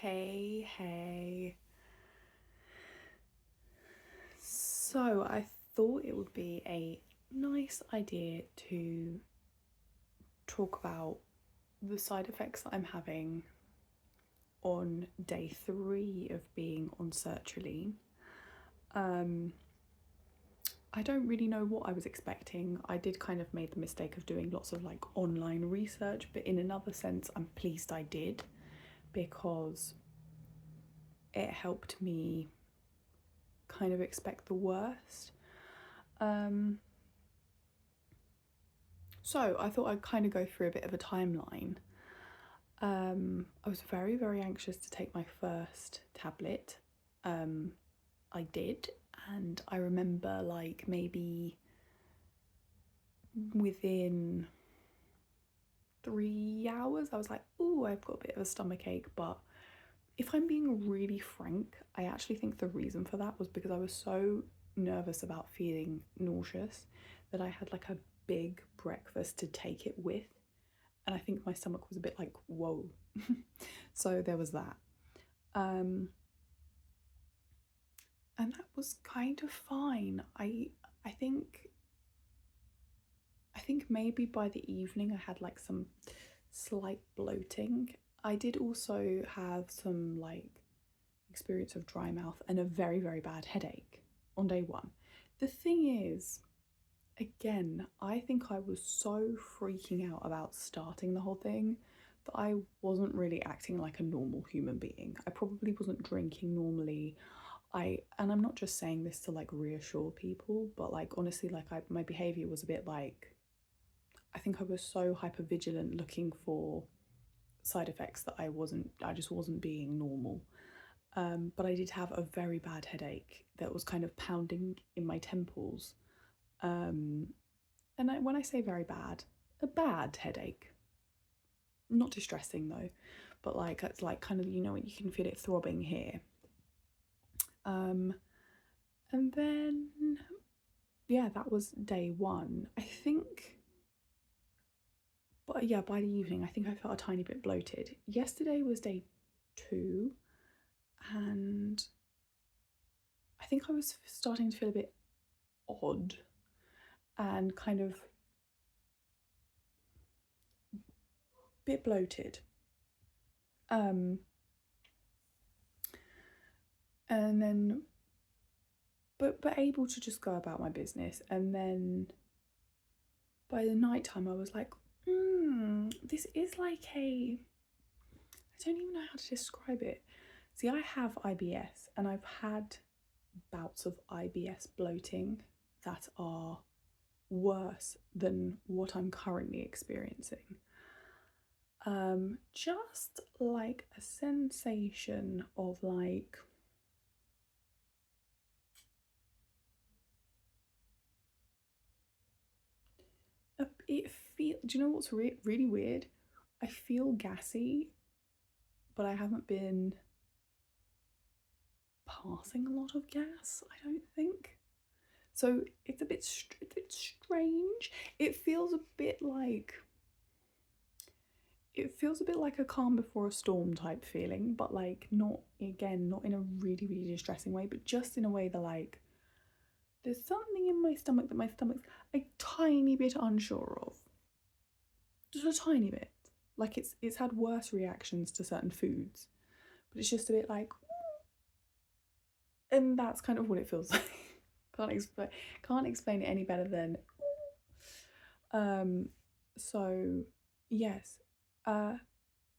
Hey. So I thought it would be a nice idea to talk about the side effects that I'm having on day 3 of being on Sertraline. I don't really know what I was expecting. I did kind of made the mistake of doing lots of like online research, but in another sense, I'm pleased I did because it helped me kind of expect the worst. So I thought I'd kind of go through a bit of a timeline. I was very, very anxious to take my first tablet. I did, and I remember like maybe within 3 hours, I was like, oh, I've got a bit of a stomach ache. But if I'm being really frank, I actually think the reason for that was because I was so nervous about feeling nauseous that I had like a big breakfast to take it with. And I think my stomach was a bit like, whoa. So there was that. And that was kind of fine. I think maybe by the evening I had like some slight bloating. I did also have some like experience of dry mouth and a very, very bad headache on day 1. The thing is, again, I think I was so freaking out about starting the whole thing that I wasn't really acting like a normal human being. I probably wasn't drinking normally. And I'm not just saying this to like reassure people, but like honestly, like my behavior was a bit like, I think I was so hyper vigilant looking for side effects that I just wasn't being normal. But I did have a very bad headache that was kind of pounding in my temples. And when I say very bad, a bad headache. Not distressing though, but like it's like kind of, you know, when you can feel it throbbing here. And then, yeah, that was day 1. I think, but yeah, by the evening, I think I felt a tiny bit bloated. Yesterday was day 2, and I think I was starting to feel a bit odd and kind of a bit bloated. And then but able to just go about my business. And then by the night time I was like, this is like I don't even know how to describe it. See, I have IBS and I've had bouts of IBS bloating that are worse than what I'm currently experiencing. Just like a sensation of like do you know what's really weird? I feel gassy, but I haven't been passing a lot of gas, I don't think. So it's a bit strange. It feels a bit like a calm before a storm type feeling, but like not in a really, really distressing way, but just in a way that like there's something in my stomach that my stomach's a tiny bit unsure of. Just a tiny bit. Like it's had worse reactions to certain foods, but it's just a bit like, and that's kind of what it feels like. Can't explain it any better than. So yes.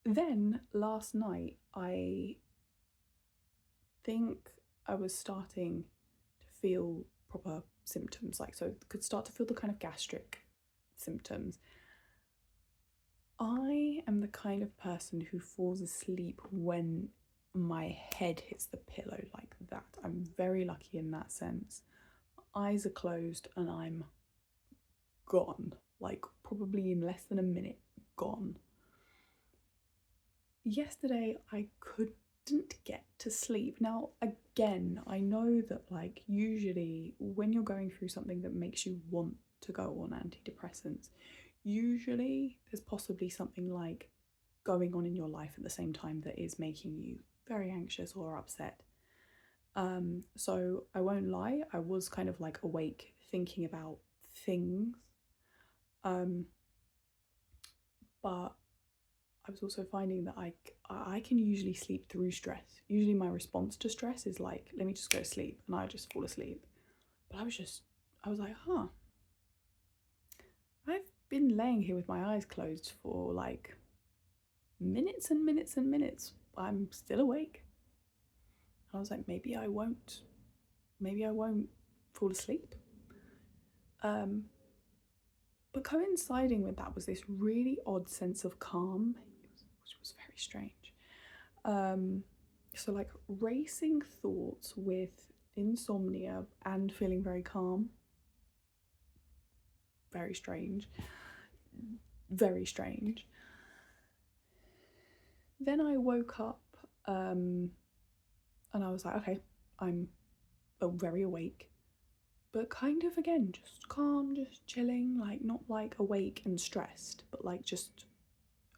Then last night I think I was starting to feel proper symptoms, like so could start to feel the kind of gastric symptoms. I am the kind of person who falls asleep when my head hits the pillow like that. I'm very lucky in that sense. My eyes are closed and I'm gone, like probably in less than a minute, gone. Yesterday I couldn't get to sleep. Now again, I know that like usually when you're going through something that makes you want to go on antidepressants, usually there's possibly something like going on in your life at the same time that is making you very anxious or upset. So I won't lie, I was kind of like awake thinking about things, but I was also finding that I can usually sleep through stress. Usually my response to stress is like, let me just go to sleep, and I just fall asleep. But I was like, huh, I've been laying here with my eyes closed for like minutes and minutes and minutes. I'm still awake. And I was like, maybe I won't fall asleep. But coinciding with that was this really odd sense of calm, which was very strange. So like racing thoughts with insomnia and feeling very calm. Very strange. Very strange. Then I woke up and I was like, okay, I'm very awake. But kind of, again, just calm, just chilling, like not like awake and stressed, but like just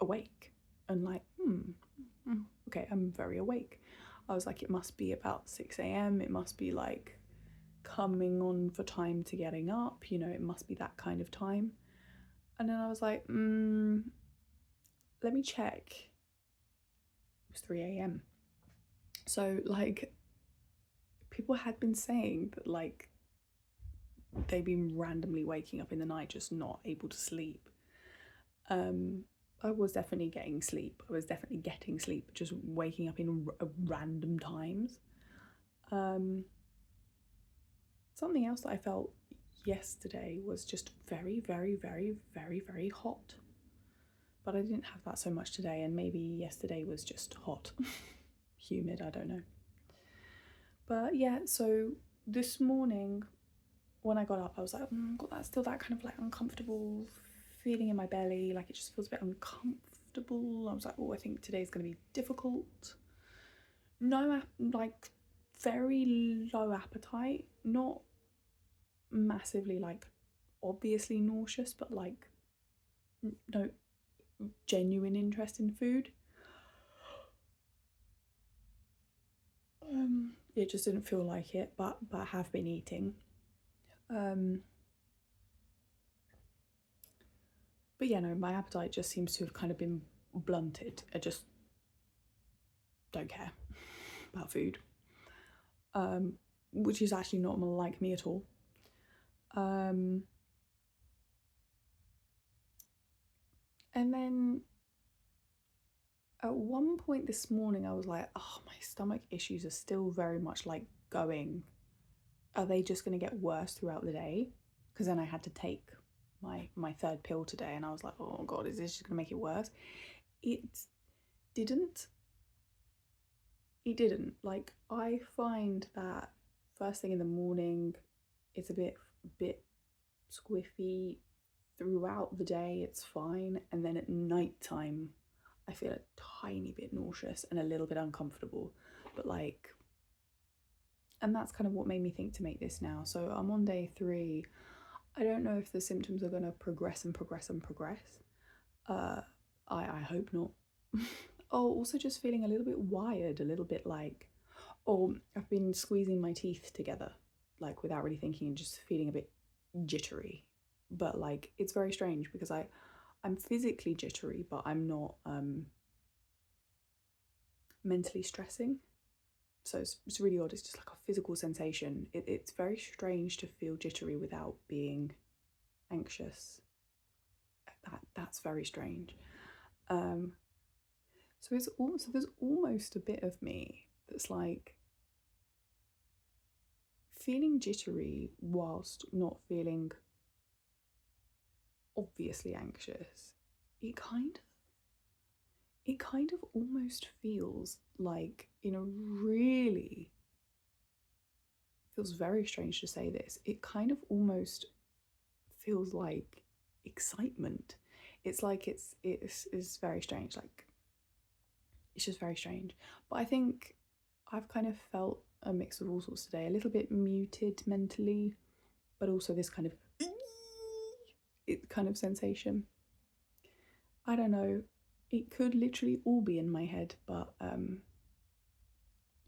awake and like, okay, I'm very awake. I was like, it must be about 6 a.m. It must be like coming on for time to getting up, you know, it must be that kind of time. And then I was like, let me check. It was 3 a.m. So like people had been saying that like they've been randomly waking up in the night just not able to sleep. I was definitely getting sleep. Just waking up in random times. Something else that I felt yesterday was just very, very, very, very, very hot. But I didn't have that so much today, and maybe yesterday was just hot. Humid, I don't know. But yeah, so this morning when I got up, I was like, got that still that kind of like uncomfortable feeling in my belly, like it just feels a bit uncomfortable. I was like, I think today's gonna be difficult. No, like very low appetite, not massively like obviously nauseous, but like no genuine interest in food. It just didn't feel like it, but I have been eating. But yeah, no, my appetite just seems to have kind of been blunted. I just don't care about food, which is actually not like me at all. And then at one point this morning, I was like, oh, my stomach issues are still very much like going. Are they just going to get worse throughout the day? Because then I had to take my third pill today, and I was like, oh God, is this just going to make it worse? It didn't. It didn't. Like, I find that first thing in the morning, it's a bit squiffy. Throughout the day, it's fine, and then at night time, I feel a tiny bit nauseous and a little bit uncomfortable. But like, and that's kind of what made me think to make this now. So I'm on day 3. I don't know if the symptoms are going to progress and progress and progress. I hope not. Oh, also just feeling a little bit wired, a little bit like, I've been squeezing my teeth together, like without really thinking, and just feeling a bit jittery. But like, it's very strange because I'm physically jittery, but I'm not mentally stressing. So it's really odd. It's just like a physical sensation. It's very strange to feel jittery without being anxious. That's very strange. So there's almost a bit of me that's like feeling jittery whilst not feeling obviously anxious. It kind of almost feels like, feels very strange to say this, it kind of almost feels like excitement. It's like it's very strange, like it's just very strange. But I think I've kind of felt a mix of all sorts today, a little bit muted mentally, but also this kind of sensation. I don't know. it could literally all be in my head, but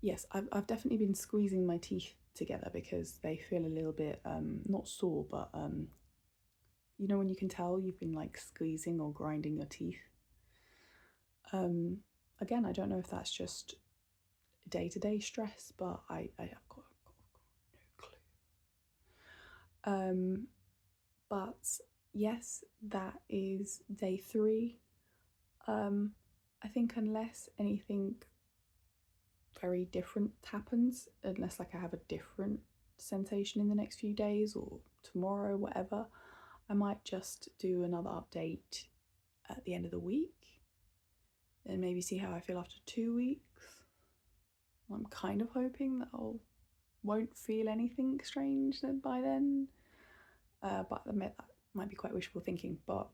yes, I've definitely been squeezing my teeth together because they feel a little bit not sore, but you know when you can tell you've been like squeezing or grinding your teeth. Again, I don't know if that's just day-to-day stress, but I've got no clue. But yes, that is day 3. I think unless anything very different happens, unless like I have a different sensation in the next few days or tomorrow, whatever, I might just do another update at the end of the week and maybe see how I feel after 2 weeks. I'm kind of hoping that I won't feel anything strange by then, but I admit that might be quite wishful thinking, but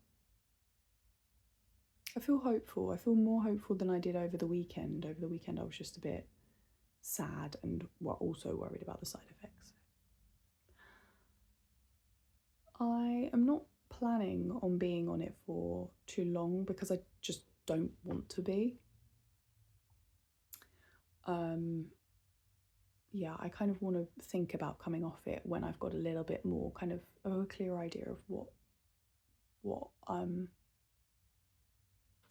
I feel hopeful. I feel more hopeful than I did over the weekend. Over the weekend I was just a bit sad and also worried about the side effects. I am not planning on being on it for too long because I just don't want to be. Yeah, I kind of want to think about coming off it when I've got a little bit more kind of a clear idea of what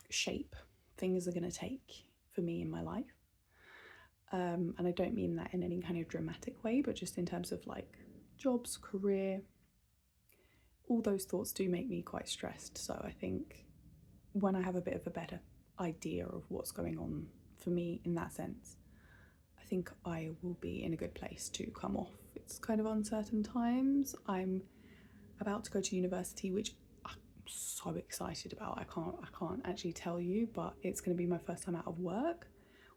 shape things are going to take for me in my life. And I don't mean that in any kind of dramatic way, but just in terms of like jobs, career, all those thoughts do make me quite stressed. So I think when I have a bit of a better idea of what's going on for me in that sense, I think I will be in a good place to come off. It's kind of uncertain times. I'm about to go to university, which I'm so excited about. I can't actually tell you, but it's going to be my first time out of work,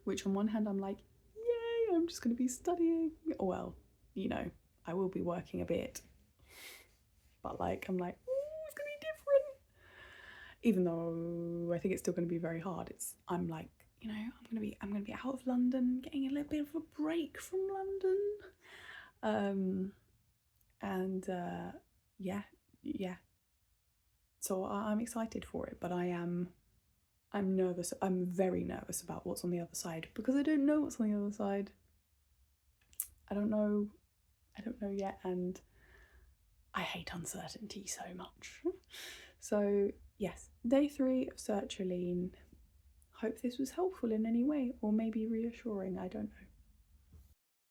which on one hand I'm like, yay, I'm just going to be studying. Well, you know, I will be working a bit, but like I'm like, oh, it's going to be different. Even though I think it's still going to be very hard. I'm like, you know, I'm gonna be out of London, getting a little bit of a break from London. Yeah. So I'm excited for it, but I'm nervous. I'm very nervous about what's on the other side because I don't know what's on the other side. I don't know yet, and I hate uncertainty so much. So yes, day 3 of Sertraline. Hope this was helpful in any way, or maybe reassuring, I don't know.